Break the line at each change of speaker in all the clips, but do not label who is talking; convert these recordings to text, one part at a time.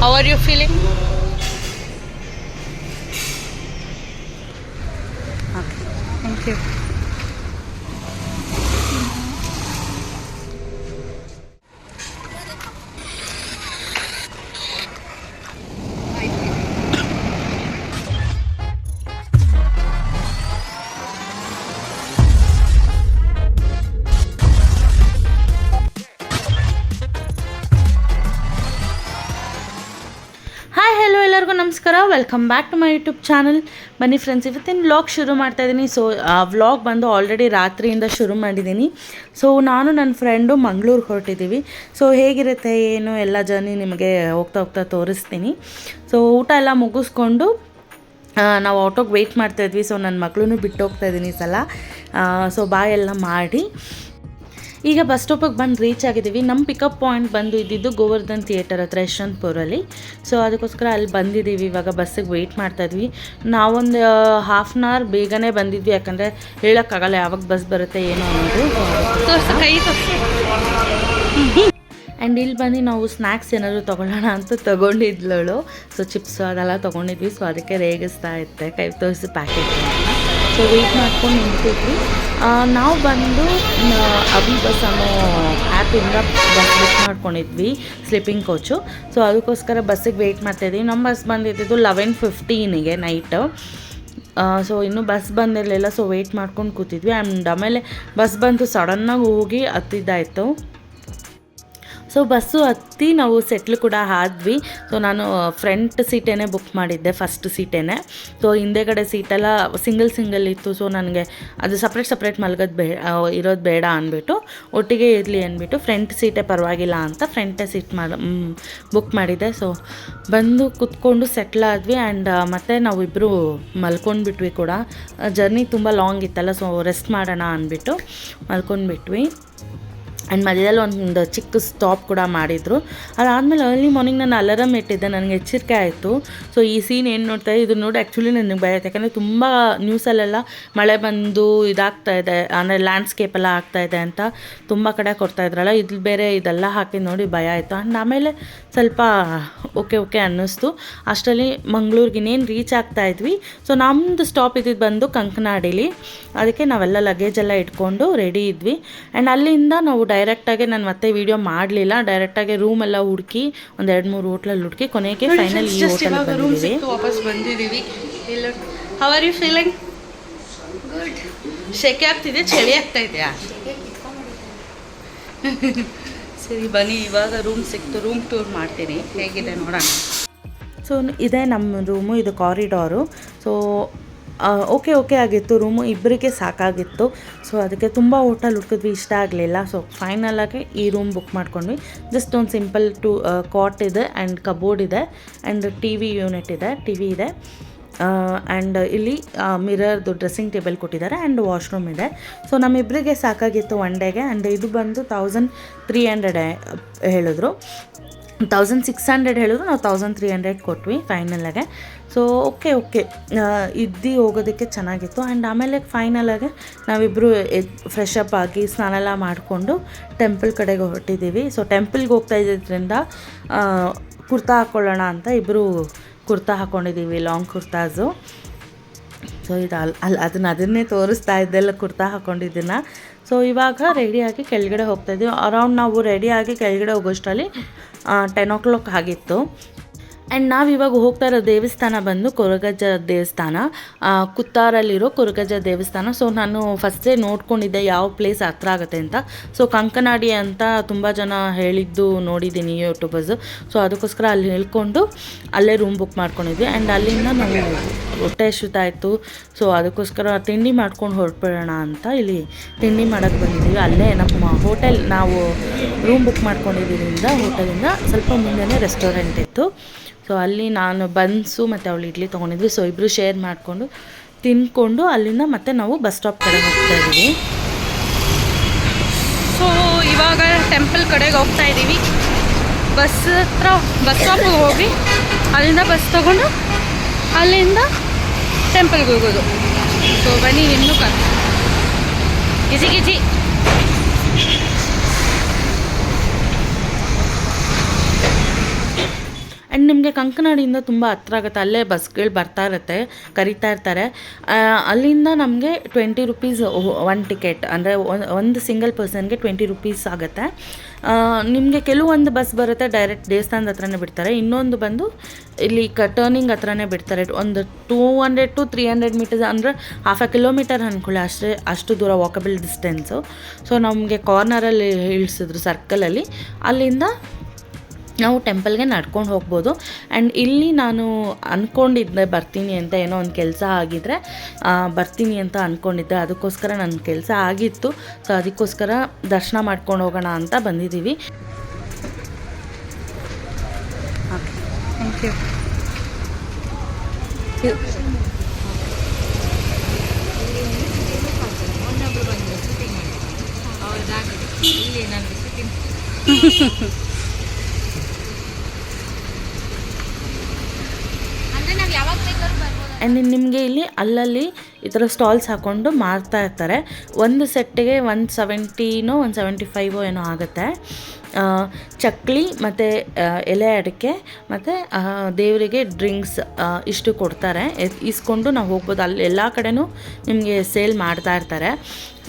How are you feeling? Okay, thank you. Hi hello ಎಲ್ಲರಿಗೂ ನಮಸ್ಕಾರ, welcome back to my YouTube channel. ಬನ್ನಿ friends, ಇವತ್ತಿನ vlog ಶುರು ಮಾಡ್ತಾಯಿದ್ದೀನಿ. ಸೊ ಆ ವ್ಲಾಗ್ ಬಂದು ಆಲ್ರೆಡಿ ರಾತ್ರಿಯಿಂದ ಶುರು ಮಾಡಿದ್ದೀನಿ. ಸೊ ನಾನು ನನ್ನ ಫ್ರೆಂಡು ಮಂಗಳೂರಿಗೆ ಹೊರಟಿದ್ದೀವಿ. ಸೊ ಹೇಗಿರುತ್ತೆ ಏನು ಎಲ್ಲ ಜರ್ನಿ ನಿಮಗೆ ಹೋಗ್ತಾ ಹೋಗ್ತಾ ತೋರಿಸ್ತೀನಿ. ಸೊ ಊಟ ಎಲ್ಲ ಮುಗಿಸ್ಕೊಂಡು ನಾವು ಆಟೋಗೆ ವೆಯ್ಟ್ ಮಾಡ್ತಾಯಿದ್ವಿ. ಸೊ ನನ್ನ ಮಗಳೂ ಬಿಟ್ಟು ಹೋಗ್ತಾಯಿದ್ದೀನಿ ಈ ಸಲ. ಸೊ ಬಾಯ್ ಎಲ್ಲ ಮಾಡಿ ಈಗ ಬಸ್ ಸ್ಟಾಪಿಗೆ ಬಂದು ರೀಚ್ ಆಗಿದ್ದೀವಿ. ನಮ್ಮ ಪಿಕಪ್ ಪಾಯಿಂಟ್ ಬಂದು ಇದ್ದಿದ್ದು ಗೋವರ್ಧನ್ ಥಿಯೇಟರ್ ಹತ್ರ ಯಶವಂತಪುರಲ್ಲಿ. ಸೊ ಅದಕ್ಕೋಸ್ಕರ ಅಲ್ಲಿ ಬಂದಿದ್ದೀವಿ. ಇವಾಗ ಬಸ್ಸಿಗೆ ವೆಯ್ಟ್ ಮಾಡ್ತಾಯಿದ್ವಿ. ನಾವೊಂದು ಹಾಫ್ ಆನ್ ಅವರ್ ಬೇಗನೆ ಬಂದಿದ್ವಿ, ಯಾಕಂದರೆ ಹೇಳೋಕ್ಕಾಗಲ್ಲ ಯಾವಾಗ ಬಸ್ ಬರುತ್ತೆ ಏನೋ ಅನ್ನೋದು. ಆ್ಯಂಡ್ ಇಲ್ಲಿ ಬಂದು ನಾವು ಸ್ನ್ಯಾಕ್ಸ್ ಏನಾದರೂ ತೊಗೊಳ್ಳೋಣ ಅಂತ ತೊಗೊಂಡಿದ್ಲಳು. ಸೊ ಚಿಪ್ಸು ಅದೆಲ್ಲ ತೊಗೊಂಡಿದ್ವಿ. ಸೊ ಅದಕ್ಕೆ ರೇಗಿಸ್ತಾ ಇತ್ತೆ, ಕೈ ತೋರಿಸಿ ಪ್ಯಾಕೆಟ್. ಸೊ ವೆಯ್ಟ್ ಮಾಡ್ಕೊಂಡು ನಿಂತಿದ್ವಿ. ನಾವು ಬಂದು ಅಭಿ ಬಸ್ ಅನ್ನೋ ಆ್ಯಪಿಂದ ಬಸ್ ಬುಕ್ ಮಾಡ್ಕೊಂಡಿದ್ವಿ, ಸ್ಲೀಪಿಂಗ್ ಕೋಚು. ಸೊ ಅದಕ್ಕೋಸ್ಕರ ಬಸ್ಸಿಗೆ ವೆಯ್ಟ್ ಮಾಡ್ತಾಯಿದ್ವಿ. ನಮ್ಮ ಬಸ್ ಬಂದಿದ್ದು 11:15 ನೈಟು. ಸೊ ಇನ್ನೂ ಬಸ್ ಬಂದಿರಲಿಲ್ಲ. ಸೊ ವೆಯ್ಟ್ ಮಾಡ್ಕೊಂಡು ಕೂತಿದ್ವಿ. ಆ್ಯಂಡ್ ಆಮೇಲೆ ಬಸ್ ಬಂದು ಸಡನ್ನಾಗಿ ಹೋಗಿ ಹತ್ತಿದ್ದಾಯಿತು. ಸೊ ಬಸ್ಸು ಹತ್ತಿ ನಾವು ಸೆಟ್ಲ್ ಕೂಡ ಆದ್ವಿ. ಸೊ ನಾನು ಫ್ರಂಟ್ ಸೀಟೇನೆ ಬುಕ್ ಮಾಡಿದ್ದೆ, ಫಸ್ಟ್ ಸೀಟೇನೆ. ಸೊ ಹಿಂದೆಗಡೆ ಸೀಟೆಲ್ಲ ಸಿಂಗಲ್ ಇತ್ತು. ಸೊ ನನಗೆ ಅದು ಸಪ್ರೇಟ್ ಮಲಗೋದು ಇರೋದು ಬೇಡ ಅಂದ್ಬಿಟ್ಟು, ಒಟ್ಟಿಗೆ ಇರಲಿ ಅಂದ್ಬಿಟ್ಟು ಫ್ರಂಟ್ ಸೀಟೇ ಪರವಾಗಿಲ್ಲ ಅಂತ ಫ್ರಂಟೇ ಸೀಟ್ ಬುಕ್ ಮಾಡಿದ್ದೆ. ಸೊ ಬಂದು ಕುತ್ಕೊಂಡು ಸೆಟ್ಲ್ ಆದ್ವಿ. ಆ್ಯಂಡ್ ಮತ್ತು ನಾವಿಬ್ಬರು ಮಲ್ಕೊಂಡ್ಬಿಟ್ವಿ ಕೂಡ. ಜರ್ನಿ ತುಂಬ ಲಾಂಗ್ ಇತ್ತಲ್ಲ, ಸೊ ರೆಸ್ಟ್ ಮಾಡೋಣ ಅಂದ್ಬಿಟ್ಟು ಮಲ್ಕೊಂಡ್ಬಿಟ್ವಿ. ಆ್ಯಂಡ್ ಮಧ್ಯದಲ್ಲಿ ಒಂದು ಚಿಕ್ಕ ಸ್ಟಾಪ್ ಕೂಡ ಮಾಡಿದರು. ಅದಾದಮೇಲೆ ಅರ್ಲಿ ಮಾರ್ನಿಂಗ್ ನಾನು ಅಲಾರಮ್ ಇಟ್ಟಿದ್ದೆ, ನನಗೆ ಎಚ್ಚರಿಕೆ ಆಯಿತು. ಸೊ ಈ ಸೀನ್ ಏನು ನೋಡ್ತಾ ಇದು ನೋಡಿ ಆ್ಯಕ್ಚುಲಿ ನನಗೆ ಭಯ ಆಯ್ತು. ಯಾಕಂದರೆ ತುಂಬ ನ್ಯೂಸಲ್ಲೆಲ್ಲ ಮಳೆ ಬಂದು ಇದಾಗ್ತಾಯಿದೆ, ಅಂದರೆ ಲ್ಯಾಂಡ್ಸ್ಕೇಪೆಲ್ಲ ಆಗ್ತಾಯಿದೆ ಅಂತ ತುಂಬ ಕಡೆ ಕೊಡ್ತಾಯಿದ್ರಲ್ಲ, ಇದು ಬೇರೆ ಇದೆಲ್ಲ ಹಾಕಿ ನೋಡಿ ಭಯ ಆಯಿತು. ಆ್ಯಂಡ್ ಆಮೇಲೆ ಸ್ವಲ್ಪ ಓಕೆ ಅನ್ನಿಸ್ತು. ಅಷ್ಟರಲ್ಲಿ ಮಂಗಳೂರಿಗೆ ಇನ್ನೇನು ರೀಚ್ ಆಗ್ತಾಯಿದ್ವಿ. ಸೊ ನಮ್ಮದು ಸ್ಟಾಪ್ ಇದ್ದಿದ್ದು ಬಂದು ಕಂಕನಾಡಿಲಿ. ಅದಕ್ಕೆ ನಾವೆಲ್ಲ ಲಗೇಜೆಲ್ಲ ಇಟ್ಕೊಂಡು ರೆಡಿ ಇದ್ವಿ. ಆ್ಯಂಡ್ ಅಲ್ಲಿಂದ ನಾವು ಡೈರೆಕ್ಟಾಗಿ ನಾನು ಮತ್ತೆ ವೀಡಿಯೋ ಮಾಡಲಿಲ್ಲ. ಡೈರೆಕ್ಟಾಗಿ ರೂಮೆಲ್ಲ ಹುಡುಕಿ ಒಂದು 2-3 ಹೋಟ್ಲಲ್ಲಿ ಹುಡುಕಿ ಕೊನೆಗೆ ಫೈನಲ್ ಈ ಹೋಟೆಲ್ ಬಂದಿದ್ದೀವಿ. ವಾಪಸ್ ಬಂದಿದ್ದೀವಿ. ಇಲ್ಲ, how are you feeling? Good. ಶೆಕೆ ಆಗ್ತಿದೆ, ಚಳಿ ಆಗ್ತಾ ಇದೆಯಾ? ಸರಿ ಬನ್ನಿ, ಇವಾಗ ರೂಮ್ ಸಿಕ್ತು, ರೂಮ್ ಟೂರ್ ಮಾಡ್ತೀನಿ, ಹೇಗಿದೆ ನೋಡೋಣ. ಸೊ ಇದೇ ನಮ್ಮ ರೂಮು, ಇದು ಕಾರಿಡಾರು. ಸೊ ಓಕೆ ಆಗಿತ್ತು ರೂಮು, ಇಬ್ಬರಿಗೆ ಸಾಕಾಗಿತ್ತು. ಸೊ ಅದಕ್ಕೆ ತುಂಬ ಹೋಟೆಲ್ ಹುಡುಕಿದ್ವಿ, ಇಷ್ಟ ಆಗಲಿಲ್ಲ. ಸೊ ಫೈನಲಾಗಿ ಈ ರೂಮ್ ಬುಕ್ ಮಾಡ್ಕೊಂಡ್ವಿ. ಜಸ್ಟ್ ಒಂದು ಸಿಂಪಲ್ ಕಾಟ್ ಇದೆ ಆ್ಯಂಡ್ ಕಬೋರ್ಡ್ ಇದೆ ಆ್ಯಂಡ್ ಟಿ ವಿ ಇದೆ. ಆ್ಯಂಡ್ ಇಲ್ಲಿ ಮಿರರ್ದು ಡ್ರೆಸ್ಸಿಂಗ್ ಟೇಬಲ್ ಕೊಟ್ಟಿದ್ದಾರೆ ಆ್ಯಂಡ್ ವಾಶ್ರೂಮ್ ಇದೆ. ಸೊ ನಮ್ಮಿಬ್ಬರಿಗೆ ಸಾಕಾಗಿತ್ತು ಒನ್ ಡೇಗೆ. ಆ್ಯಂಡ್ ಇದು ಬಂದು 1300 ಹೇಳಿದ್ರು, 1600 ಹೇಳಿದ್ರು, ನಾವು 1300 ಕೊಟ್ವಿ ಫೈನಲಾಗೆ. ಸೊ ಓಕೆ ಹೋಗೋದಕ್ಕೆ ಚೆನ್ನಾಗಿತ್ತು. ಆ್ಯಂಡ್ ಆಮೇಲೆ ಫೈನಲಾಗೆ ನಾವಿಬ್ಬರು ಫ್ರೆಶ್ ಅಪ್ ಆಗಿ ಸ್ನಾನ ಎಲ್ಲ ಮಾಡಿಕೊಂಡು ಟೆಂಪಲ್ ಕಡೆಗೆ ಹೊರಟಿದ್ದೀವಿ. ಸೊ ಟೆಂಪಲ್ಗೆ ಹೋಗ್ತಾ ಇದ್ದಿದ್ದರಿಂದ ಕುರ್ತಾ ಹಾಕ್ಕೊಳ್ಳೋಣ ಅಂತ ಇಬ್ಬರು ಕುರ್ತಾ ಹಾಕ್ಕೊಂಡಿದ್ದೀವಿ, ಲಾಂಗ್ ಕುರ್ತಾಸು. ಸೊ ಇದು ಅದನ್ನೇ ತೋರಿಸ್ತಾ ಇದ್ದೆಲ್ಲ ಕುರ್ತಾ ಹಾಕ್ಕೊಂಡಿದ್ದನ್ನು. ಸೊ ಇವಾಗ ರೆಡಿಯಾಗಿ ಕೆಳಗಡೆ ಹೋಗ್ತಾಯಿದ್ದೀವಿ. ಅರೌಂಡ್ ನಾವು ರೆಡಿಯಾಗಿ ಕೆಳಗಡೆ ಹೋಗೋಷ್ಟರಲ್ಲಿ 10 o'clock ಆಗಿತ್ತು. ಆ್ಯಂಡ್ ನಾವಿವಾಗ ಹೋಗ್ತಾ ಇರೋ ದೇವಸ್ಥಾನ ಬಂದು ಕೊರಗಜ್ಜ ದೇವಸ್ಥಾನ, ಕುತ್ತಾರಲ್ಲಿರೋ ಕೊರಗಜ್ಜ ದೇವಸ್ಥಾನ. ಸೊ ನಾನು ಫಸ್ಟೇ ನೋಡ್ಕೊಂಡಿದ್ದೆ ಯಾವ ಪ್ಲೇಸ್ ಹತ್ರ ಆಗುತ್ತೆ ಅಂತ. ಸೊ ಕಂಕನಾಡಿ ಅಂತ ತುಂಬ ಜನ ಹೇಳಿದ್ದು ನೋಡಿದ್ದೀನಿ ಯೂಟ್ಯೂಬರ್ಸು. ಸೊ ಅದಕ್ಕೋಸ್ಕರ ಅಲ್ಲಿ ಹೇಳ್ಕೊಂಡು ಅಲ್ಲೇ ರೂಮ್ ಬುಕ್ ಮಾಡ್ಕೊಂಡಿದ್ವಿ. ಆ್ಯಂಡ್ ಅಲ್ಲಿಂದ ನಾವು ಹೊಟ್ಟೆ ಹಸಿತಾಯಿತು. ಸೊ ಅದಕ್ಕೋಸ್ಕರ ತಿಂಡಿ ಮಾಡ್ಕೊಂಡು ಹೊರಟ್ಬಿಡೋಣ ಅಂತ ಇಲ್ಲಿ ತಿಂಡಿ ಮಾಡೋಕ್ಕೆ ಬಂದಿದ್ದೀವಿ. ಅಲ್ಲೇ ನಮ್ಮ ಹೋಟೆಲ್, ನಾವು ರೂಮ್ ಬುಕ್ ಮಾಡ್ಕೊಂಡಿದ್ದರಿಂದ ಹೋಟೆಲಿಂದ ಸ್ವಲ್ಪ ಮುಂದೆನೇ ರೆಸ್ಟೋರೆಂಟ್ ಇತ್ತು. ಸೊ ಅಲ್ಲಿ ನಾನು ಬನ್ಸು ಮತ್ತು ಅವಳು ಇಡ್ಲಿ ತೊಗೊಂಡಿದ್ವಿ. ಸೊ ಇಬ್ಬರು ಶೇರ್ ಮಾಡಿಕೊಂಡು ತಿಂದ್ಕೊಂಡು ಅಲ್ಲಿಂದ ಮತ್ತೆ ನಾವು ಬಸ್ ಸ್ಟಾಪ್ ಕಡೆ ಹೋಗ್ತಾ ಇದ್ದೀವಿ. ಸೊ ಇವಾಗ ಟೆಂಪಲ್ ಕಡೆಗೆ ಹೋಗ್ತಾ ಇದ್ದೀವಿ. ಬಸ್ ಸ್ಟಾಪ್ಗೆ ಹೋಗಿ ಅಲ್ಲಿಂದ ಬಸ್ ತೊಗೊಂಡು ಅಲ್ಲಿಂದ ಟೆಂಪಲ್ಗೆ ಹೋಗೋದು. ಸೊ ಬನ್ನಿ, ಇನ್ನೂ ಗಿಜಿ ಆ್ಯಂಡ್ ಆ್ಯಂಡ್ ನಿಮಗೆ ಕಂಕನಾಡಿಯಿಂದ ತುಂಬ ಹತ್ರ ಆಗುತ್ತೆ, ಅಲ್ಲೇ ಬಸ್ಗಳು ಬರ್ತಾ ಇರುತ್ತೆ, ಕರಿತಾ ಇರ್ತಾರೆ. ಅಲ್ಲಿಂದ ನಮಗೆ 20 ರೂಪೀಸ್ ಒನ್ ಟಿಕೆಟ್, ಅಂದರೆ ಒಂದು ಸಿಂಗಲ್ ಪರ್ಸನ್ಗೆ 20 ರೂಪೀಸ್ ಆಗುತ್ತೆ. ನಿಮಗೆ ಕೆಲವೊಂದು ಬಸ್ ಬರುತ್ತೆ ಡೈರೆಕ್ಟ್ ದೇವಸ್ಥಾನದ ಹತ್ರನೇ ಬಿಡ್ತಾರೆ, ಇನ್ನೊಂದು ಬಂದು ಇಲ್ಲಿ ಟರ್ನಿಂಗ್ ಹತ್ರನೇ ಬಿಡ್ತಾರೆ. ಒಂದು 200 to 300 ಮೀಟರ್ಸ್, ಅಂದರೆ ಹಾಫ್ ಎ ಕಿಲೋಮೀಟರ್ ಅಂದ್ಕೊಳ್ಳಿ, ಅಷ್ಟು ದೂರ ವಾಕಬಲ್ ಡಿಸ್ಟೆನ್ಸು. ಸೊ ನಮಗೆ ಕಾರ್ನರಲ್ಲಿ ಇಳಿಸಿದ್ರು ಸರ್ಕಲಲ್ಲಿ, ಅಲ್ಲಿಂದ ನಾವು ಟೆಂಪಲ್ಗೆ ನಡ್ಕೊಂಡು ಹೋಗ್ಬೋದು. ಆ್ಯಂಡ್ ಇಲ್ಲಿ ನಾನು ಅಂದ್ಕೊಂಡಿದ್ದೆ ಬರ್ತೀನಿ ಅಂತ, ಏನೋ ಒಂದು ಕೆಲಸ ಆಗಿದ್ದರೆ ಬರ್ತೀನಿ ಅಂತ ಅಂದ್ಕೊಂಡಿದ್ದೆ, ಅದಕ್ಕೋಸ್ಕರ ನನ್ನ ಕೆಲಸ ಆಗಿತ್ತು. ಸೊ ಅದಕ್ಕೋಸ್ಕರ ದರ್ಶನ ಮಾಡ್ಕೊಂಡು ಹೋಗೋಣ ಅಂತ ಬಂದಿದ್ದೀವಿ. Thank you. ಆ್ಯಂಡ್ ನಿಮಗೆ ಇಲ್ಲಿ ಅಲ್ಲಲ್ಲಿ ಈ ಥರ ಸ್ಟಾಲ್ಸ್ ಹಾಕ್ಕೊಂಡು ಮಾರ್ತಾ ಇರ್ತಾರೆ. ಒಂದು ಸೆಟ್ಟಿಗೆ 170ನೋ 175 ಏನೋ ಆಗುತ್ತೆ. ಚಕ್ಲಿ ಮತ್ತು ಎಲೆ ಅಡಿಕೆ ಮತ್ತು ದೇವರಿಗೆ ಡ್ರಿಂಕ್ಸ್ ಇಷ್ಟು ಕೊಡ್ತಾರೆ. ಇಸ್ಕೊಂಡು ನಾವು ಹೋಗ್ಬೋದು. ಅಲ್ಲಿ ಎಲ್ಲ ಕಡೆನೂ ನಿಮಗೆ ಸೇಲ್ ಮಾಡ್ತಾ ಇರ್ತಾರೆ.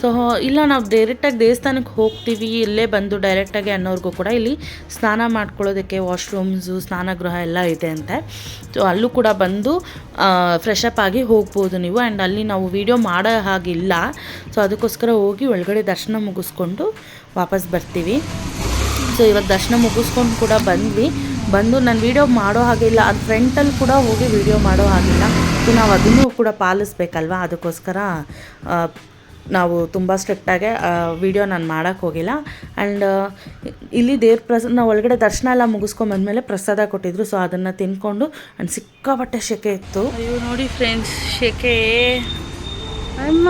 ಸೊ ಇಲ್ಲ ನಾವು ಡೈರೆಕ್ಟಾಗಿ ದೇವಸ್ಥಾನಕ್ಕೆ ಹೋಗ್ತೀವಿ, ಇಲ್ಲೇ ಬಂದು ಡೈರೆಕ್ಟಾಗಿ ಅನ್ನೋರ್ಗೂ ಕೂಡ ಇಲ್ಲಿ ಸ್ನಾನ ಮಾಡ್ಕೊಳ್ಳೋದಕ್ಕೆ ವಾಶ್ರೂಮ್ಸು, ಸ್ನಾನಗೃಹ ಎಲ್ಲ ಇದೆ ಅಂತೆ. ಸೊ ಅಲ್ಲೂ ಕೂಡ ಬಂದು ಫ್ರೆಶ್ ಅಪ್ ಆಗಿ ಹೋಗ್ಬೋದು ನೀವು. ಆ್ಯಂಡ್ ಅಲ್ಲಿ ನಾವು ವೀಡಿಯೋ ಮಾಡೋ ಹಾಗಿಲ್ಲ, ಸೊ ಅದಕ್ಕೋಸ್ಕರ ಹೋಗಿ ಒಳಗಡೆ ದರ್ಶನ ಮುಗಿಸ್ಕೊಂಡು ವಾಪಸ್ ಬರ್ತೀವಿ. ಸೊ ಇವತ್ತು ದರ್ಶನ ಮುಗಿಸ್ಕೊಂಡು ಕೂಡ ಬಂದು ನಾನು ವೀಡಿಯೋ ಮಾಡೋ ಹಾಗಿಲ್ಲ, ಅದು ಫ್ರಂಟಲ್ಲಿ ಕೂಡ ಹೋಗಿ ವೀಡಿಯೋ ಮಾಡೋ ಹಾಗಿಲ್ಲ. ಸೊ ನಾವು ಅದನ್ನು ಕೂಡ ಪಾಲಿಸ್ಬೇಕಲ್ವ, ಅದಕ್ಕೋಸ್ಕರ ನಾವು ತುಂಬ ಸ್ಟ್ರಿಕ್ಟಾಗಿ ವೀಡಿಯೋ ನಾನು ಮಾಡೋಕ್ಕೆ ಹೋಗಿಲ್ಲ. ಆ್ಯಂಡ್ ಇಲ್ಲಿ ದೇವ್ರ ನಾವು ಒಳಗಡೆ ದರ್ಶನ ಎಲ್ಲ ಮುಗಿಸ್ಕೊಂಬಂದಮೇಲೆ ಪ್ರಸಾದ ಕೊಟ್ಟಿದ್ರು. ಸೊ ಅದನ್ನು ತಿನ್ಕೊಂಡು ಆ್ಯಂಡ್ ಸಿಕ್ಕಾಪಟ್ಟೆ ಸೆಕೆ ಇತ್ತು. ಅಯ್ಯೋ ನೋಡಿ ಫ್ರೆಂಡ್ಸ್, ಸೆಕೆ ಅಮ್ಮ.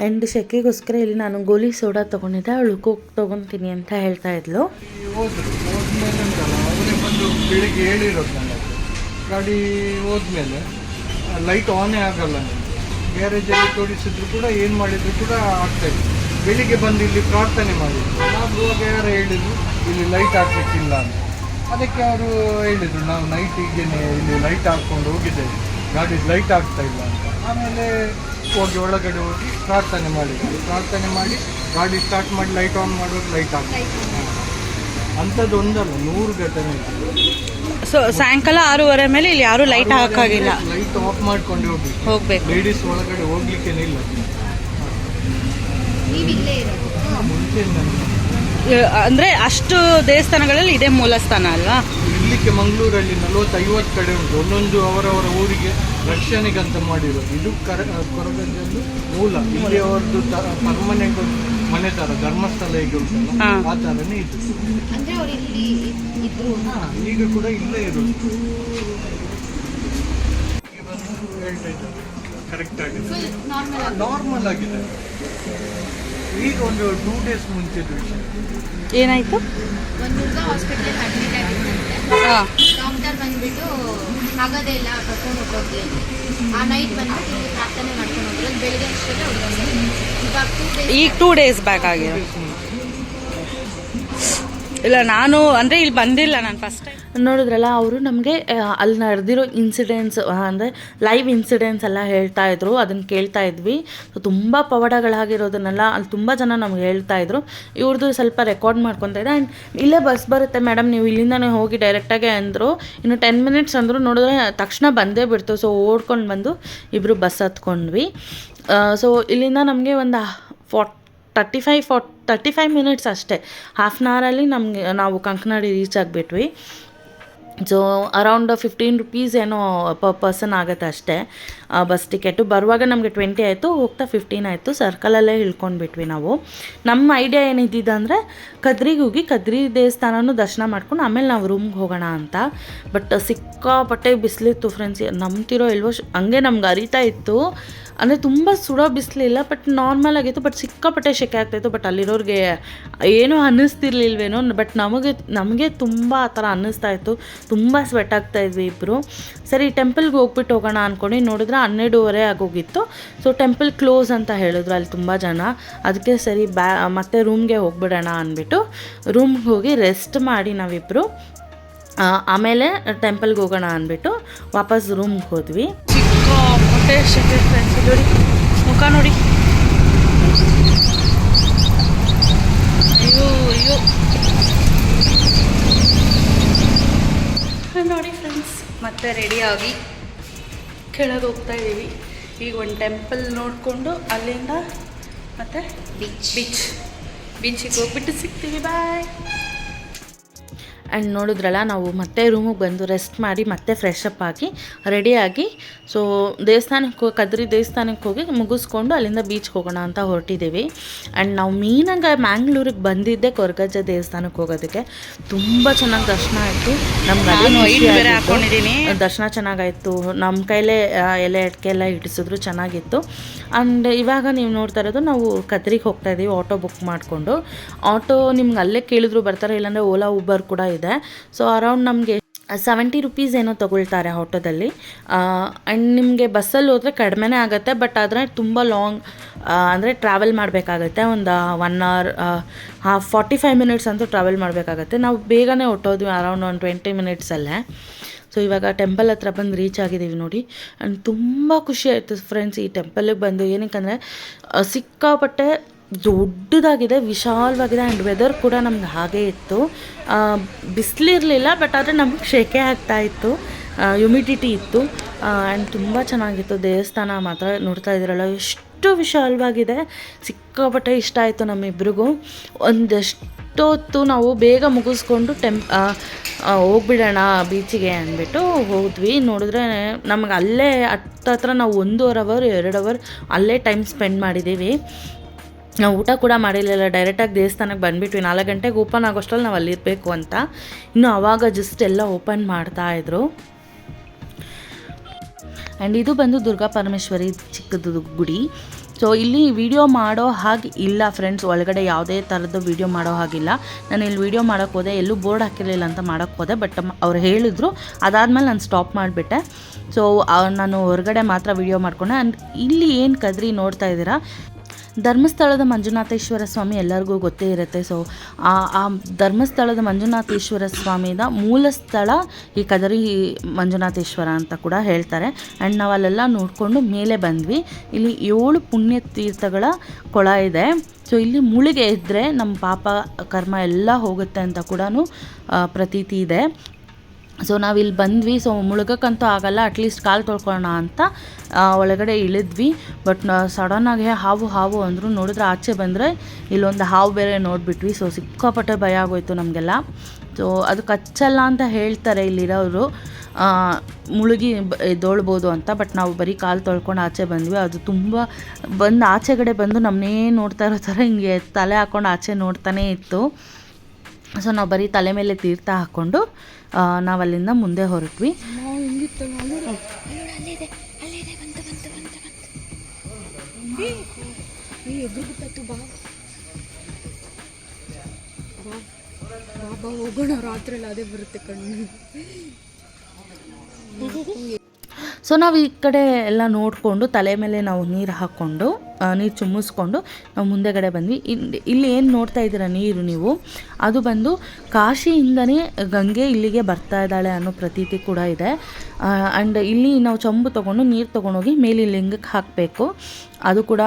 ಆ್ಯಂಡ್ ಸೆಕೆಗೋಸ್ಕರ ಇಲ್ಲಿ ನಾನು ಗೋಲಿ ಸೋಡಾ ತೊಗೊಂಡಿದ್ದೆ, ಅವಳು ಕೋಕ್ ತೊಗೊತೀನಿ ಅಂತ ಹೇಳ್ತಾ ಇದ್ಲು.
ಬೆಳಿಗ್ಗೆ ಹೇಳಿರೋದು ಗಾಡಿ ಹೋದ್ಮೇಲೆ ಲೈಟ್ ಆನೇ ಆಗಲ್ಲ. ಗ್ಯಾರೇಜಲ್ಲಿ ತೋರಿಸಿದ್ರು ಕೂಡ ಏನು ಮಾಡಿದ್ರು ಕೂಡ ಆಗ್ತಾಯಿತ್ತು. ಬೆಳಿಗ್ಗೆ ಬಂದು ಇಲ್ಲಿ ಪ್ರಾರ್ಥನೆ ಮಾಡಿದ್ರು. ಆಗುವಾಗ ಯಾರು ಹೇಳಿದ್ರು ಇಲ್ಲಿ ಲೈಟ್ ಹಾಕ್ಲಿಕ್ಕಿಲ್ಲ ಅಂತ. ಅದಕ್ಕೆ ಅವರು ಹೇಳಿದರು ನಾವು ನೈಟಿಗೆ ಇಲ್ಲಿ ಲೈಟ್ ಹಾಕ್ಕೊಂಡು ಹೋಗಿದ್ದೇವೆ, ಗಾಡಿ ಲೈಟ್ ಆಗ್ತಾ ಇಲ್ಲ ಅಂತ. ಆಮೇಲೆ ಒಳಗಡೆ ಹೋಗಿ ಪ್ರಾರ್ಥನೆ ಮಾಡಿದ್ರು. ಪ್ರಾರ್ಥನೆ ಮಾಡಿ ಗಾಡಿ ಸ್ಟಾರ್ಟ್ ಮಾಡಿ ಲೈಟ್ ಆನ್ ಮಾಡುವಾಗ ಲೈಟ್ ಆಗ್ತದೆ. ಅಂಥದ್ದು ಒಂದಲ್ಲ, 100 ಘಟನೆ ಇತ್ತು.
ಸೊ ಸಾಯಂಕಾಲ 6:30 ಮೇಲೆ ಇಲ್ಲಿ ಯಾರು ಲೈಟ್ ಹಾಕಾಗಿಲ್ಲ,
ಲೈಟ್ ಆಫ್ ಮಾಡ್ಕೊಂಡು ಹೋಗ್ಬೇಕು. ಲೇಡೀಸ್ ಒಳಗಡೆ ಹೋಗ್ಲಿಕ್ಕೇನೆ ಇಲ್ಲ. ಮುಂಚೆ
ಅಂದ್ರೆ ಅಷ್ಟು ದೇವಸ್ಥಾನಗಳಲ್ಲಿ ಇದೇ ಮೂಲ ಸ್ಥಾನ ಅಲ್ವಾ?
ಇರ್ಲಿಕ್ಕೆ ಮಂಗಳೂರಲ್ಲಿ 40-50 ಕಡೆ ಉಂಟು. ಒಂದೊಂದು ಅವರವರ ಊರಿಗೆ ರಕ್ಷಣೆಗಂತ ಮಾಡಿರೋದು. ಇದು ಕೊರಗಜ್ಜಲ್ಲಿ ಮೂಲ. ಇಲ್ಲಿ ಅವರದ್ದು ಪರ್ಮನೆಂಟ್ ಮನೆ ತರ, ಧರ್ಮಸ್ಥಳ ಈಗ ಉಂಟಲ್ಲ ಆ ತರನೇ ಇದು. ಈಗ ಕೂಡ ಇಲ್ಲೇ ಇರೋದು. ಕರೆಕ್ಟ್ ಆಗಿದೆ, ನಾರ್ಮಲ್ ಆಗಿದೆ. ಈಗ ಒಂದು 2 days ಮುಂಚೆದು ವಿಷಯ
ಏನಾಯ್ತು,
ಒಂದು ಹುಡುಗ ಹಾಸ್ಪಿಟಲ್ ಅಡ್ಮಿಟ್ ಆಗಿದ್ದಂತೆ. ಡಾಕ್ಟರ್ ಬಂದ್ಬಿಟ್ಟು ಆಗೋದೇ ಇಲ್ಲ, ಕರ್ಕೊಂಡು ಹೋಗೋದು. ಆ ನೈಟ್ ಬಂದ್ಬಿಟ್ಟು ಇಲ್ಲಿ ಪ್ರಾರ್ಥನೆ ಮಾಡ್ಕೊಂಡು ಹೋದ್ರು. ಬೆಳಿಗ್ಗೆ ಅಷ್ಟೇ ಹುಡುಗ ಇವಾಗ
ಈಗ 2 days ಬ್ಯಾಕ್ ಆಗಿದೆ. ಇಲ್ಲ ನಾನು ಅಂದರೆ ಇಲ್ಲಿ ಬಂದಿಲ್ಲ, ನಾನು ಫಸ್ಟ್ ಟೈಮ್. ನೋಡಿದ್ರಲ್ಲ, ಅವರು ನಮಗೆ ಅಲ್ಲಿ ನಡೆದಿರೋ ಇನ್ಸಿಡೆಂಟ್ಸ್, ಅಂದರೆ ಲೈವ್ ಇನ್ಸಿಡೆಂಟ್ಸ್ ಎಲ್ಲ ಹೇಳ್ತಾ ಇದ್ರು. ಅದನ್ನು ಕೇಳ್ತಾ ಇದ್ವಿ. ತುಂಬ ಪವಾಡಗಳಾಗಿರೋದನ್ನೆಲ್ಲ ಅಲ್ಲಿ ತುಂಬ ಜನ ನಮ್ಗೆ ಹೇಳ್ತಾ ಇದ್ರು. ಇವ್ರದ್ದು ಸ್ವಲ್ಪ ರೆಕಾರ್ಡ್ ಮಾಡ್ಕೊತಾ ಇದ್ದೆ. ಆ್ಯಂಡ್ ಇಲ್ಲೇ ಬಸ್ ಬರುತ್ತೆ ಮೇಡಮ್, ನೀವು ಇಲ್ಲಿಂದನೇ ಹೋಗಿ ಡೈರೆಕ್ಟಾಗೆ ಅಂದರು. ಇನ್ನು 10 minutes ಅಂದರು. ನೋಡಿದ್ರೆ ತಕ್ಷಣ ಬಂದೇ ಬಿಡ್ತು. ಸೊ ಓಡ್ಕೊಂಡು ಬಂದು ಇಬ್ಬರು ಬಸ್ ಹತ್ಕೊಂಡ್ವಿ. ಸೊ ಇಲ್ಲಿಂದ ನಮಗೆ ಒಂದು 35 minutes ಅಷ್ಟೇ, ಹಾಫ್ ಆನ್ ಅವರಲ್ಲಿ ನಾವು ಕಂಕನಾಡಿ ರೀಚ್ ಆಗಿಬಿಟ್ವಿ. ಸೊ ಅರೌಂಡ್ 15 ರೂಪೀಸ್ ಏನೋ ಪರ್ ಪರ್ಸನ್ ಆಗುತ್ತೆ ಅಷ್ಟೇ ಬಸ್ ಟಿಕೆಟು. ಬರುವಾಗ ನಮಗೆ 20 ಆಯಿತು, ಹೋಗ್ತಾ 15 ಆಯಿತು. ಸರ್ಕಲಲ್ಲೇ ಇಳ್ಕೊಂಡ್ಬಿಟ್ವಿ ನಾವು. ನಮ್ಮ ಐಡಿಯಾ ಏನಿದ್ದಿದ್ದು ಅಂದರೆ ಕದ್ರಿಗೆ ಹೋಗಿ ಕದ್ರಿ ದೇವಸ್ಥಾನನೂ ದರ್ಶನ ಮಾಡ್ಕೊಂಡು ಆಮೇಲೆ ನಾವು ರೂಮ್ಗೆ ಹೋಗೋಣ ಅಂತ. ಬಟ್ ಸಿಕ್ಕಾಪಟ್ಟೆ ಬಿಸಿಲಿತ್ತು ಫ್ರೆಂಡ್ಸ್, ನಂಬ್ತಿರೋ ಇಲ್ವೋ ಹಂಗೆ ನಮ್ಗೆ ಅರಿತಾ ಇತ್ತು. ಅಂದರೆ ತುಂಬ ಸುಡೋ ಬಿಸಿಲಿಲ್ಲ, ಬಟ್ ನಾರ್ಮಲ್ ಆಗಿತ್ತು, ಬಟ್ ಸಿಕ್ಕಾಪಟ್ಟೆ ಸೆಕೆ ಆಗ್ತಾಯಿತ್ತು. ಬಟ್ ಅಲ್ಲಿರೋರಿಗೆ ಏನೂ ಅನ್ನಿಸ್ತಿರ್ಲಿಲ್ವೇನೋ, ಬಟ್ ನಮಗೆ ತುಂಬ ಆ ಥರ ಅನ್ನಿಸ್ತಾ ಇತ್ತು. ತುಂಬ ಸ್ವೆಟ್ ಆಗ್ತಾಯಿದ್ವಿ ಇಬ್ಬರು. ಸರಿ ಟೆಂಪಲ್ಗೆ ಹೋಗ್ಬಿಟ್ಟು ಹೋಗೋಣ ಅಂದ್ಕೊಂಡು ನೋಡಿದ್ರೆ 12:30 ಆಗೋಗಿತ್ತು. ಸೊ ಟೆಂಪಲ್ ಕ್ಲೋಸ್ ಅಂತ ಹೇಳಿದ್ರು ಅಲ್ಲಿ ತುಂಬ ಜನ. ಅದಕ್ಕೆ ಸರಿ ಮತ್ತೆ ರೂಮ್ಗೆ ಹೋಗ್ಬಿಡೋಣ ಅಂದ್ಬಿಟ್ಟು ರೂಮ್ಗೆ ಹೋಗಿ ರೆಸ್ಟ್ ಮಾಡಿ ನಾವಿಬ್ಬರು ಆಮೇಲೆ ಟೆಂಪಲ್ಗೆ ಹೋಗೋಣ ಅಂದ್ಬಿಟ್ಟು ವಾಪಸ್ ರೂಮ್ಗೆ ಹೋದ್ವಿ. ಸಿಕ್ಕಾಪಟ್ಟೆ ಸೆಕೆ ಫ್ರೆಂಡ್ಸ್, ನೋಡಿ ಮುಖ ನೋಡಿ, ಅಯ್ಯೋ ಅಯ್ಯೋ ನೋಡಿ ಫ್ರೆಂಡ್ಸ್, ಮತ್ತೆ ರೆಡಿಯಾಗಿ ಕೆಳಗೆ ಹೋಗ್ತಾ ಇದ್ದೀವಿ. ಈಗ ಒಂದು ಟೆಂಪಲ್ ನೋಡಿಕೊಂಡು ಅಲ್ಲಿಂದ ಮತ್ತೆ ಬೀಚಿಗೆ ಹೋಗ್ಬಿಟ್ಟು ಸಿಗ್ತೀವಿ. ಬಾಯ್. ಆ್ಯಂಡ್ ನೋಡಿದ್ರಲ್ಲ, ನಾವು ಮತ್ತೆ ರೂಮಿಗೆ ಬಂದು ರೆಸ್ಟ್ ಮಾಡಿ ಮತ್ತೆ ಫ್ರೆಶ್ ಅಪ್ ಆಗಿ ರೆಡಿಯಾಗಿ ಸೊ ಕದ್ರಿ ದೇವಸ್ಥಾನಕ್ಕೆ ಹೋಗಿ ಮುಗಿಸ್ಕೊಂಡು ಅಲ್ಲಿಂದ ಬೀಚ್ಗೆ ಹೋಗೋಣ ಅಂತ ಹೊರಟಿದ್ದೀವಿ. ಆ್ಯಂಡ್ ನಾವು ಮ್ಯಾಂಗ್ಳೂರಿಗೆ ಬಂದಿದ್ದೆ ಕೊರಗಜ್ಜ ದೇವಸ್ಥಾನಕ್ಕೆ ಹೋಗೋದಕ್ಕೆ. ತುಂಬ ಚೆನ್ನಾಗಿ ದರ್ಶನ ಆಯಿತು. ನಮ್ಗೆ ದರ್ಶನ ಚೆನ್ನಾಗಾಯಿತು. ನಮ್ಮ ಕೈಲೇ ಎಲೆ ಅಡಿಕೆ ಎಲ್ಲ ಇಡಿಸಿದ್ರು, ಚೆನ್ನಾಗಿತ್ತು. ಆ್ಯಂಡ್ ಇವಾಗ ನೀವು ನೋಡ್ತಾ ಇರೋದು ನಾವು ಕದ್ರಿಗೆ ಹೋಗ್ತಾ ಇದ್ದೀವಿ ಆಟೋ ಬುಕ್ ಮಾಡಿಕೊಂಡು. ಆಟೋ ನಿಮ್ಗೆ ಅಲ್ಲೇ ಕೇಳಿದ್ರು ಬರ್ತಾರೆ, ಇಲ್ಲಾಂದರೆ ಓಲಾ ಊಬರ್ ಕೂಡ ಇದೆ. ಸೊ ಅರೌಂಡ್ ನಮಗೆ 70 ರೂಪೀಸ್ ಏನೋ ತೊಗೊಳ್ತಾರೆ ಆಟೋದಲ್ಲಿ. ಆ್ಯಂಡ್ ನಿಮಗೆ ಬಸ್ಸಲ್ಲಿ ಹೋದರೆ ಕಡಿಮೆನೇ ಆಗುತ್ತೆ, ಬಟ್ ಆದರೆ ತುಂಬ ಲಾಂಗ್ ಅಂದರೆ ಟ್ರಾವೆಲ್ ಮಾಡಬೇಕಾಗತ್ತೆ. ಒಂದು 1 ಅವರ್ 45 ಮಿನಿಟ್ಸ್ ಅಂತೂ ಟ್ರಾವೆಲ್ ಮಾಡಬೇಕಾಗತ್ತೆ. ನಾವು ಬೇಗನೆ ಹೊಟ್ಟೋದ್ವಿ, ಅರೌಂಡ್ ಒಂದು 20 ಮಿನಿಟ್ಸಲ್ಲೇ. ಸೊ ಇವಾಗ ಟೆಂಪಲ್ ಹತ್ರ ಬಂದು ರೀಚ್ ಆಗಿದ್ದೀವಿ ನೋಡಿ. ಆ್ಯಂಡ್ ತುಂಬ ಖುಷಿ ಆಯಿತು ಫ್ರೆಂಡ್ಸ್ ಈ ಟೆಂಪಲ್ಗೆ ಬಂದು. ಏನಕ್ಕಂದರೆ ಸಿಕ್ಕಾಪಟ್ಟೆ ದೊಡ್ಡದಾಗಿದೆ, ವಿಶಾಲವಾಗಿದೆ. ಆ್ಯಂಡ್ ವೆದರ್ ಕೂಡ ನಮ್ಗೆ ಹಾಗೇ ಇತ್ತು, ಬಿಸಿಲಿರಲಿಲ್ಲ, ಬಟ್ ಆದರೆ ನಮಗೆ ಸೆಕೆ ಆಗ್ತಾಯಿತ್ತು, ಹ್ಯುಮಿಡಿಟಿ ಇತ್ತು. ಆ್ಯಂಡ್ ತುಂಬ ಚೆನ್ನಾಗಿತ್ತು ದೇವಸ್ಥಾನ ಮಾತ್ರ. ನೋಡ್ತಾ ಇದ್ದೀರಲ್ಲ ಎಷ್ಟು ವಿಶಾಲವಾಗಿದೆ, ಸಿಕ್ಕಾಪಟ್ಟೆ ಇಷ್ಟ ಆಯಿತು ನಮ್ಮಿಬ್ರಿಗೂ. ಒಂದೆಷ್ಟೊತ್ತು ನಾವು ಬೇಗ ಮುಗಿಸ್ಕೊಂಡು ಹೋಗ್ಬಿಡೋಣ ಬೀಚಿಗೆ ಅಂದ್ಬಿಟ್ಟು ಹೋದ್ವಿ. ನೋಡಿದ್ರೆ ನಮಗೆ ಅಲ್ಲೇ ಹತ್ರ ನಾವು 1.5 ಅವರ್ 2 ಅವರ್ ಅಲ್ಲೇ ಟೈಮ್ ಸ್ಪೆಂಡ್ ಮಾಡಿದ್ದೀವಿ. ನಾವು ಊಟ ಕೂಡ ಮಾಡಿರಲಿಲ್ಲ, ಡೈರೆಕ್ಟಾಗಿ ದೇವಸ್ಥಾನಕ್ಕೆ ಬಂದುಬಿಟ್ವಿ. 4 ಗಂಟೆಗೆ ಓಪನ್ ಆಗೋಷ್ಟರಲ್ಲಿ ನಾವು ಅಲ್ಲಿರಬೇಕು ಅಂತ. ಇನ್ನು ಆವಾಗ ಜಸ್ಟ್ ಎಲ್ಲ ಓಪನ್ ಮಾಡ್ತಾಯಿದ್ರು. ಆ್ಯಂಡ್ ಇದು ಬಂದು ದುರ್ಗಾ ಪರಮೇಶ್ವರಿ ಚಿಕ್ಕದು ಗುಡಿ. ಸೊ ಇಲ್ಲಿ ವಿಡಿಯೋ ಮಾಡೋ ಹಾಗೆ ಇಲ್ಲ ಫ್ರೆಂಡ್ಸ್, ಒಳಗಡೆ ಯಾವುದೇ ಥರದ್ದು ವಿಡಿಯೋ ಮಾಡೋ ಹಾಗಿಲ್ಲ. ನಾನು ಇಲ್ಲಿ ವಿಡಿಯೋ ಮಾಡೋಕ್ಕೆ ಹೋದೆ, ಎಲ್ಲೂ ಬೋರ್ಡ್ ಹಾಕಿರಲಿಲ್ಲ ಅಂತ ಮಾಡೋಕ್ಕೆ ಹೋದೆ, ಬಟ್ ಅವ್ರು ಹೇಳಿದ್ರು. ಅದಾದಮೇಲೆ ನಾನು ಸ್ಟಾಪ್ ಮಾಡಿಬಿಟ್ಟೆ. ಸೊ ನಾನು ಹೊರಗಡೆ ಮಾತ್ರ ವಿಡಿಯೋ ಮಾಡ್ಕೊಂಡೆ. ಆ್ಯಂಡ್ ಇಲ್ಲಿ ಏನು ಕದ್ರಿ ನೋಡ್ತಾ ಇದ್ದೀರಾ, ಧರ್ಮಸ್ಥಳದ ಮಂಜುನಾಥೇಶ್ವರ ಸ್ವಾಮಿ ಎಲ್ಲರಿಗೂ ಗೊತ್ತೇ ಇರುತ್ತೆ. ಸೊ ಆ ಧರ್ಮಸ್ಥಳದ ಮಂಜುನಾಥೇಶ್ವರ ಸ್ವಾಮಿದ ಮೂಲ ಸ್ಥಳ ಈ ಕದರಿ ಮಂಜುನಾಥೇಶ್ವರ ಅಂತ ಕೂಡ ಹೇಳ್ತಾರೆ. ಆ್ಯಂಡ್ ನಾವು ಅಲ್ಲೆಲ್ಲ ನೋಡಿಕೊಂಡು ಮೇಲೆ ಬಂದ್ವಿ. ಇಲ್ಲಿ 7 ಪುಣ್ಯ ತೀರ್ಥಗಳ ಕೊಳ ಇದೆ. ಸೊ ಇಲ್ಲಿ ಮುಳುಗೆ ಇದ್ದರೆ ನಮ್ಮ ಪಾಪ ಕರ್ಮ ಎಲ್ಲ ಹೋಗುತ್ತೆ ಅಂತ ಕೂಡ ಪ್ರತೀತಿ ಇದೆ. ಸೊ ನಾವಿಲ್ಲಿ ಬಂದ್ವಿ. ಸೊ ಮುಳುಗಕ್ಕಂತೂ ಆಗಲ್ಲ, ಅಟ್ಲೀಸ್ಟ್ ಕಾಲು ತೊಳ್ಕೊಳ್ಳೋಣ ಅಂತ ಒಳಗಡೆ ಇಳಿದ್ವಿ. ಬಟ್ ಸಡನ್ನಾಗಿ ಹಾವು ಅಂದರು. ನೋಡಿದ್ರೆ ಆಚೆ ಬಂದರೆ ಇಲ್ಲೊಂದು ಹಾವು ಬೇರೆ ನೋಡಿಬಿಟ್ವಿ. ಸೊ ಸಿಕ್ಕಾಪಟ್ಟೆ ಭಯ ಆಗೋಯ್ತು ನಮಗೆಲ್ಲ. ಸೊ ಅದು ಕಚ್ಚಲ್ಲ ಅಂತ ಹೇಳ್ತಾರೆ ಇಲ್ಲಿರೋರು, ಮುಳುಗಿ ಎದ್ದೊಳ್ಬೋದು ಅಂತ. ಬಟ್ ನಾವು ಬರೀ ಕಾಲು ತೊಳ್ಕೊಂಡು ಆಚೆ ಬಂದ್ವಿ. ಅದು ತುಂಬ ಆಚೆಗಡೆ ಬಂದು ನಮ್ಮನ್ನೇ ನೋಡ್ತಾ ಇರೋ ಥರ ಹಿಂಗೆ ತಲೆ ಹಾಕ್ಕೊಂಡು ಆಚೆ ನೋಡ್ತಾನೇ ಇತ್ತು. ಸೊ ನಾವು ಬರೀ ತಲೆ ಮೇಲೆ ತೀರ್ಥ ಹಾಕ್ಕೊಂಡು ನಾವು ಅಲ್ಲಿಂದ ಮುಂದೆ ಹೊರಟ್ವಿ.
ಹೋಗೋಣ, ರಾತ್ರಿ ಅದೇ ಬರುತ್ತೆ ಕಣ್ಣು.
ಸೊ ನಾವು ಈ ಕಡೆ ಎಲ್ಲ ನೋಡಿಕೊಂಡು ತಲೆ ಮೇಲೆ ನಾವು ನೀರು ಹಾಕ್ಕೊಂಡು ನೀರು ಚುಮ್ಮಿಸ್ಕೊಂಡು ನಾವು ಮುಂದೆಗಡೆ ಬಂದ್ವಿ. ಇಲ್ಲಿ ಏನು ನೋಡ್ತಾ ಇದ್ದೀರಾ ನೀರು ನೀವು, ಅದು ಬಂದು ಕಾಶಿಯಿಂದನೇ ಗಂಗೆ ಇಲ್ಲಿಗೆ ಬರ್ತಾ ಇದ್ದಾಳೆ ಅನ್ನೋ ಪ್ರತೀತಿ ಕೂಡ ಇದೆ. ಆ್ಯಂಡ್ ಇಲ್ಲಿ ನಾವು ಚೊಂಬು ತೊಗೊಂಡು ನೀರು ತೊಗೊಂಡೋಗಿ ಮೇಲೆ ಲಿಂಗಕ್ಕೆ ಹಾಕಬೇಕು, ಅದು ಕೂಡ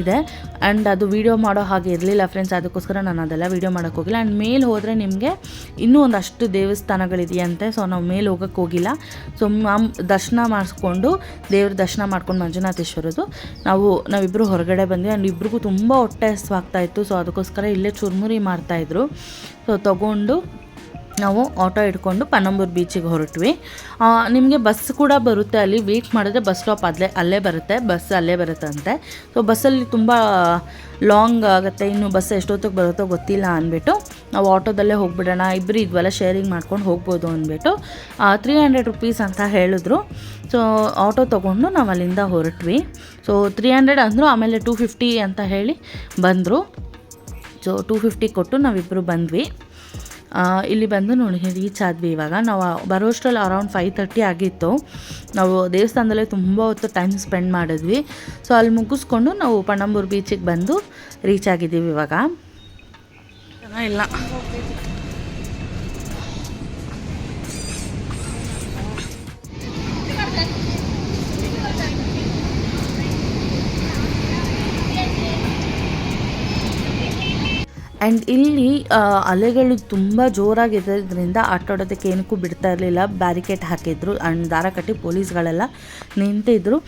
ಇದೆ. ಆ್ಯಂಡ್ ಅದು ವೀಡಿಯೋ ಮಾಡೋ ಹಾಗೆ ಇರಲಿಲ್ಲ ಫ್ರೆಂಡ್ಸ್, ಅದಕ್ಕೋಸ್ಕರ ನಾನು ಅದೆಲ್ಲ ವೀಡಿಯೋ ಮಾಡೋಕ್ಕೆ ಹೋಗಿಲ್ಲ. ಆ್ಯಂಡ್ ಮೇಲೆ ಹೋದರೆ ನಿಮಗೆ ಇನ್ನೂ ಒಂದಷ್ಟು ದೇವಸ್ಥಾನಗಳಿದೆಯಂತೆ. ಸೊ ನಾವು ಮೇಲೆ ಹೋಗೋಕ್ಕೆ ಹೋಗಿಲ್ಲ. ಸೊ ದರ್ಶನ ಮಾಡಿಸ್ಕೊಂಡು ದೇವ್ರ ದರ್ಶನ ಮಾಡ್ಕೊಂಡು ಮಂಜುನಾಥೇಶ್ವರದು ನಾವಿಬ್ಬರು ಹೊರಗಡೆ ಬಂದ್ವಿ. ಆ್ಯಂಡ್ ಇಬ್ರಿಗೂ ತುಂಬ ಹೊಟ್ಟೆ ಹಸಿವಾಗ್ತಾಯಿತ್ತು. ಸೊ ಅದಕ್ಕೋಸ್ಕರ ಇಲ್ಲೇ ಚುರುಮುರಿ ಮಾಡ್ತಾಯಿದ್ರು. ಸೊ ತೊಗೊಂಡು ನಾವು ಆಟೋ ಹಿಡ್ಕೊಂಡು ಪಣಂಬೂರು ಬೀಚಿಗೆ ಹೊರಟ್ವಿ. ನಿಮಗೆ ಬಸ್ ಕೂಡ ಬರುತ್ತೆ, ಅಲ್ಲಿ ವೆಯ್ಟ್ ಮಾಡಿದ್ರೆ ಬಸ್ ಸ್ಟಾಪ್ ಅಲ್ಲೇ ಬರುತ್ತೆ, ಬಸ್ ಅಲ್ಲೇ ಬರುತ್ತಂತೆ. ಸೊ ಬಸ್ಸಲ್ಲಿ ತುಂಬ ಲಾಂಗ್ ಆಗುತ್ತೆ, ಇನ್ನು ಬಸ್ ಎಷ್ಟೊತ್ತಿಗೆ ಬರುತ್ತೋ ಗೊತ್ತಿಲ್ಲ ಅಂದ್ಬಿಟ್ಟು ನಾವು ಆಟೋದಲ್ಲೇ ಹೋಗ್ಬಿಡೋಣ, ಇಬ್ಬರು ಇದ್ವಲ್ಲ ಶೇರಿಂಗ್ ಮಾಡ್ಕೊಂಡು ಹೋಗ್ಬೋದು ಅಂದ್ಬಿಟ್ಟು 300 rupees ಅಂತ ಹೇಳಿದ್ರು. ಸೊ ಆಟೋ ತೊಗೊಂಡು ನಾವು ಅಲ್ಲಿಂದ ಹೊರಟ್ವಿ. ಸೊ 300 ಅಂದರು, ಆಮೇಲೆ 250 ಅಂತ ಹೇಳಿ ಬಂದರು. ಸೊ 250 ಕೊಟ್ಟು ನಾವಿಬ್ಬರು ಬಂದ್ವಿ. ಇಲ್ಲಿ ಬಂದು ನೋಡಿ ರೀಚ್ ಆದ್ವಿ. ಇವಾಗ ನಾವು ಬರೋಷ್ಟರಲ್ಲಿ ಅರೌಂಡ್ 5:30 ಆಗಿತ್ತು. ನಾವು ದೇವಸ್ಥಾನದಲ್ಲೇ ತುಂಬ ಹೊತ್ತು ಟೈಮ್ ಸ್ಪೆಂಡ್ ಮಾಡಿದ್ವಿ. ಸೊ ಅಲ್ಲಿ ಮುಗಿಸ್ಕೊಂಡು ನಾವು ಪಣಂಬೂರು ಬೀಚಿಗೆ ಬಂದು ರೀಚ್ ಆಗಿದ್ದೀವಿ ಇವಾಗ. ಇಲ್ಲ ಆ್ಯಂಡ್ ಇಲ್ಲಿ ಅಲೆಗಳು ತುಂಬ ಜೋರಾಗಿರೋದ್ರಿಂದ ಆಟಾಡೋದಕ್ಕೆ ಏನಕ್ಕೂ ಬಿಡ್ತಾ ಇರಲಿಲ್ಲ, ಬ್ಯಾರಿಕೇಡ್ ಹಾಕಿದ್ರು ಆ್ಯಂಡ್ ದಾರ ಕಟ್ಟಿ ಪೊಲೀಸ್ಗಳೆಲ್ಲ ನಿಂತಿದ್ರು.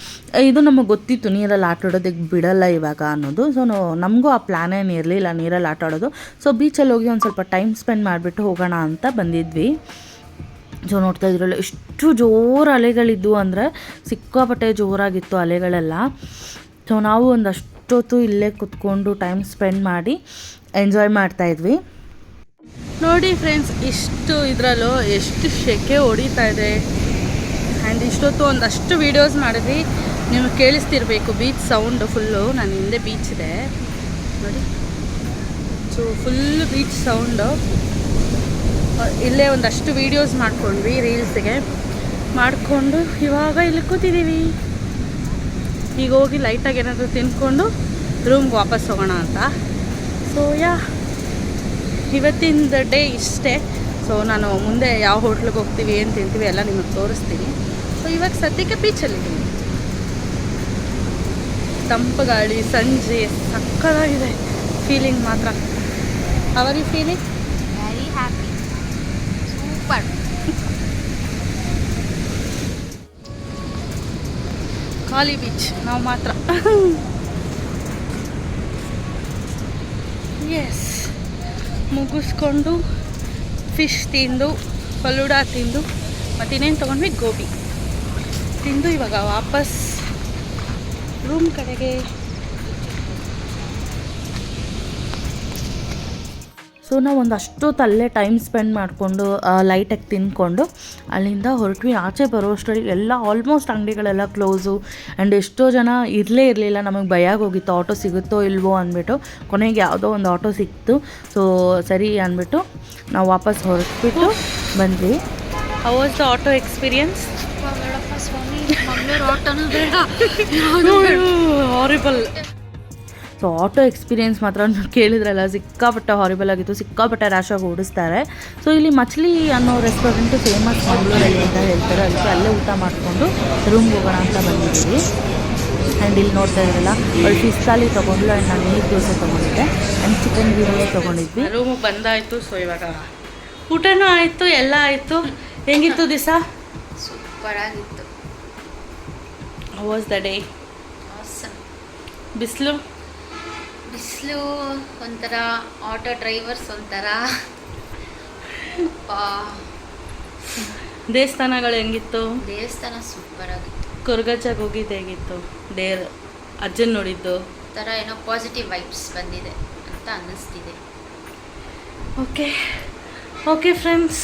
ಇದು ನಮಗೆ ಗೊತ್ತಿತ್ತು ನೀರಲ್ಲಿ ಆಟಾಡೋದಕ್ಕೆ ಬಿಡಲ್ಲ ಇವಾಗ ಅನ್ನೋದು. ಸೊ ನಮಗೂ ಆ ಪ್ಲ್ಯಾನ್ ಏನು ಇರಲಿಲ್ಲ ನೀರಲ್ಲಿ ಆಟಾಡೋದು. ಸೊ ಬೀಚಲ್ಲಿ ಹೋಗಿ ಒಂದು ಸ್ವಲ್ಪ ಟೈಮ್ ಸ್ಪೆಂಡ್ ಮಾಡಿಬಿಟ್ಟು ಹೋಗೋಣ ಅಂತ ಬಂದಿದ್ವಿ. ಸೊ ನೋಡ್ತಾ ಇದ್ರಲ್ಲ ಎಷ್ಟು ಜೋರು ಅಲೆಗಳಿದ್ವು ಅಂದರೆ ಸಿಕ್ಕಾಪಟ್ಟೆ ಜೋರಾಗಿತ್ತು ಅಲೆಗಳೆಲ್ಲ. ಸೊ ನಾವು ಒಂದಷ್ಟೊತ್ತು ಇಲ್ಲೇ ಕುತ್ಕೊಂಡು ಟೈಮ್ ಸ್ಪೆಂಡ್ ಮಾಡಿ ಎಂಜಾಯ್ ಮಾಡ್ತಾಯಿದ್ವಿ. ನೋಡಿ ಫ್ರೆಂಡ್ಸ್, ಇದರಲ್ಲೂ ಎಷ್ಟು ಸೆಕೆ ಹೊಡಿತಾ ಇದೆ. ಆ್ಯಂಡ್ ಇಷ್ಟೊತ್ತು ಒಂದಷ್ಟು ವೀಡಿಯೋಸ್ ಮಾಡಿದ್ವಿ, ನಿಮಗೆ ಕೇಳಿಸ್ತಿರ್ಬೇಕು ಬೀಚ್ ಸೌಂಡು ಫುಲ್ಲು. ನನ್ನ ಹಿಂದೆ ಬೀಚ್ ಇದೆ ನೋಡಿ. So full beach sound. ಇಲ್ಲೇ ಒಂದಷ್ಟು ವೀಡಿಯೋಸ್ ಮಾಡ್ಕೊಂಡ್ವಿ ರೀಲ್ಸ್ಗೆ ಮಾಡಿಕೊಂಡು ಇವಾಗ ಇಲ್ಲಿ ಕೂತಿದ್ದೀವಿ. ಈಗ ಹೋಗಿ ಲೈಟಾಗಿ ಏನಾದರೂ ತಿಂದ್ಕೊಂಡು ರೂಮ್ಗೆ ವಾಪಸ್ ಹೋಗೋಣ ಅಂತ. ಸೊ ಇವತ್ತಿನ ಡೇ ಇಷ್ಟೇ. ಸೊ ನಾನು ಮುಂದೆ ಯಾವ ಹೋಟ್ಲಿಗೆ ಹೋಗ್ತೀವಿ, ಏನು ತಿಂತೀವಿ ಎಲ್ಲ ನಿಮಗೆ ತೋರಿಸ್ತೀನಿ. ಸೊ ಇವಾಗ ಸದ್ಯಕ್ಕೆ ಬೀಚಲ್ಲಿದ್ದೀನಿ. ತಂಪು ಗಾಳಿ, ಸಂಜೆ ಸಕ್ಕತ್ತಾಗಿದೆ ಫೀಲಿಂಗ್ ಮಾತ್ರ. How are you feeling?
Very happy, super.
ಖಾಲಿ ಬೀಚ್ ನಾವು ಮಾತ್ರ. ಎಸ್, ಮುಗಿಸ್ಕೊಂಡು ಫಿಶ್ ತಿಂದು, ಫಲೂಡಾ ತಿಂದು, ಮತ್ತಿನ್ನೇನು ತೊಗೊಂಡ್ವಿ, ಗೋಬಿ ತಿಂದು ಇವಾಗ ವಾಪಸ್ ರೂಮ್ ಕಡೆಗೆ. ಸೊ ನಾವು ಒಂದಷ್ಟೊತ್ತು ಅಲ್ಲೇ ಟೈಮ್ ಸ್ಪೆಂಡ್ ಮಾಡಿಕೊಂಡು ಲೈಟಾಗಿ ತಿಂದ್ಕೊಂಡು ಅಲ್ಲಿಂದ ಹೊರಟ್ವಿ. ಆಚೆ ಬರೋಷ್ಟರಲ್ಲಿ ಎಲ್ಲ ಆಲ್ಮೋಸ್ಟ್ ಅಂಗಡಿಗಳೆಲ್ಲ ಕ್ಲೋಸು. ಆ್ಯಂಡ್ ಎಷ್ಟೋ ಜನ ಇರಲಿಲ್ಲ, ನಮಗೆ ಭಯ ಹೋಗಿತ್ತು ಆಟೋ ಸಿಗುತ್ತೋ ಇಲ್ವೋ ಅಂದ್ಬಿಟ್ಟು. ಕೊನೆಗೆ ಯಾವುದೋ ಒಂದು ಆಟೋ ಸಿಕ್ತು. ಸೊ ಸರಿ ಅಂದ್ಬಿಟ್ಟು ನಾವು ವಾಪಸ್ ಹೊರಟ್ಬಿಟ್ಟು ಬಂದ್ವಿ. How was the auto experience? Horrible. So auto experience ಮಾತ್ರ ಕೇಳಿದ್ರಲ್ಲ, ಸಿಕ್ಕಾಪಟ್ಟೆ ಹಾರಿಬಲ್ ಆಗಿತ್ತು, ಸಿಕ್ಕಾಪಟ್ಟೆ ರ್ಯಾಶಾಗಿ ಓಡಿಸ್ತಾರೆ. ಸೊ ಇಲ್ಲಿ ಮಚ್ಲಿ ಅನ್ನೋ ರೆಸ್ಟೋರೆಂಟು ಫೇಮಸ್ ಮಂಗಳೂರಲ್ಲಿ ಅಂತ ಹೇಳ್ತಾರೆ. ಅದಕ್ಕೆ ಅಲ್ಲೇ ಊಟ ಮಾಡಿಕೊಂಡು ರೂಮ್ಗೆ ಹೋಗೋಣ ಅಂತ ಬಂದಿದ್ದೀವಿ. ಆ್ಯಂಡ್ ಇಲ್ಲಿ ನೋಡ್ತಾ ಇರಲ್ಲ, ಅವಳು ಫಿಶ್ ಥಾಲಿ ತೊಗೊಂಡ್ಲು ಆ್ಯಂಡ್ ನಾನು ನೀರು ದೋಸೆ ತೊಗೊಂಡಿದ್ದೆ ಆ್ಯಂಡ್ ಚಿಕನ್ ಬಿರಿಯಾನಿ ತೊಗೊಂಡಿದ್ವಿ. ರೂಮಿಗೆ ಬಂದಾಯಿತು. ಸೊ ಇವಾಗ ಊಟನೂ ಆಯಿತು, ಎಲ್ಲ ಆಯಿತು. ಹೆಂಗಿತ್ತು ದಿವಸ?
ಸೂಪರ್ ಆಗಿತ್ತು.
How was the day? ಬಿಸಿಲು
ಒಂಥರ, ಆಟೋ ಡ್ರೈವರ್ಸ್ ಒಂಥರ.
ದೇವಸ್ಥಾನಗಳು ಹೆಂಗಿತ್ತು?
ದೇವಸ್ಥಾನ ಸೂಪರ್ ಆಗಿತ್ತು.
ಕೊರ್ಗಜ್ಜಾಗ ಹೋಗಿದ್ದು ಹೇಗಿತ್ತು? ಅಜ್ಜನ್ ನೋಡಿದ್ದು
ಥರ ಏನೋ ಪಾಸಿಟಿವ್ ವೈಬ್ಸ್ ಬಂದಿದೆ ಅಂತ ಅನ್ನಿಸ್ತಿದೆ.
ಓಕೆ ಫ್ರೆಂಡ್ಸ್,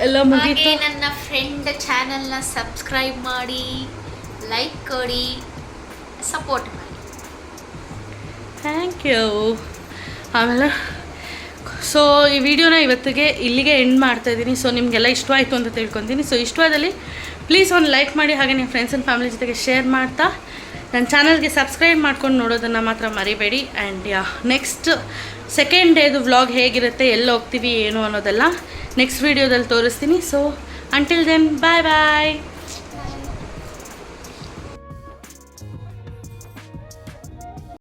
ಎಲ್ಲ ಮುಗೀತು.
ನನ್ನ ಫ್ರೆಂಡ್ ಚಾನಲ್ನ ಸಬ್ಸ್ಕ್ರೈಬ್ ಮಾಡಿ, ಲೈಕ್ ಕೊಡಿ, ಸಪೋರ್ಟ್ ಮಾಡಿ.
Thank you. ಆಮೇಲೆ ಸೊ ಈ ವಿಡಿಯೋನ ಇವತ್ತಿಗೆ ಇಲ್ಲಿಗೆ ಎಂಡ್ ಮಾಡ್ತಾಯಿದ್ದೀನಿ. ಸೊ ನಿಮಗೆಲ್ಲ ಇಷ್ಟವಾಯಿತು ಅಂತ ತಿಳ್ಕೊತೀನಿ. ಸೊ ಇಷ್ಟವಾದಲ್ಲಿ ಪ್ಲೀಸ್ ಒಂದು ಲೈಕ್ ಮಾಡಿ, ಹಾಗೆ ನಿಮ್ಮ ಫ್ರೆಂಡ್ಸ್ ಆ್ಯಂಡ್ ಫ್ಯಾಮಿಲಿ ಜೊತೆಗೆ ಶೇರ್ ಮಾಡ್ತಾ ನನ್ನ ಚಾನಲ್ಗೆ ಸಬ್ಸ್ಕ್ರೈಬ್ ಮಾಡ್ಕೊಂಡು ನೋಡೋದನ್ನು ಮಾತ್ರ ಮರಿಬೇಡಿ. ಆ್ಯಂಡ್ ನೆಕ್ಸ್ಟ್ ಸೆಕೆಂಡ್ ಡೇದು ವ್ಲಾಗ್ ಹೇಗಿರುತ್ತೆ, ಎಲ್ಲ ಹೋಗ್ತೀವಿ ಏನು ಅನ್ನೋದೆಲ್ಲ ನೆಕ್ಸ್ಟ್ ವೀಡಿಯೋದಲ್ಲಿ ತೋರಿಸ್ತೀನಿ. ಸೊ ಅಂಟಿಲ್ ದೆನ್, ಬಾಯ್ ಬಾಯ್.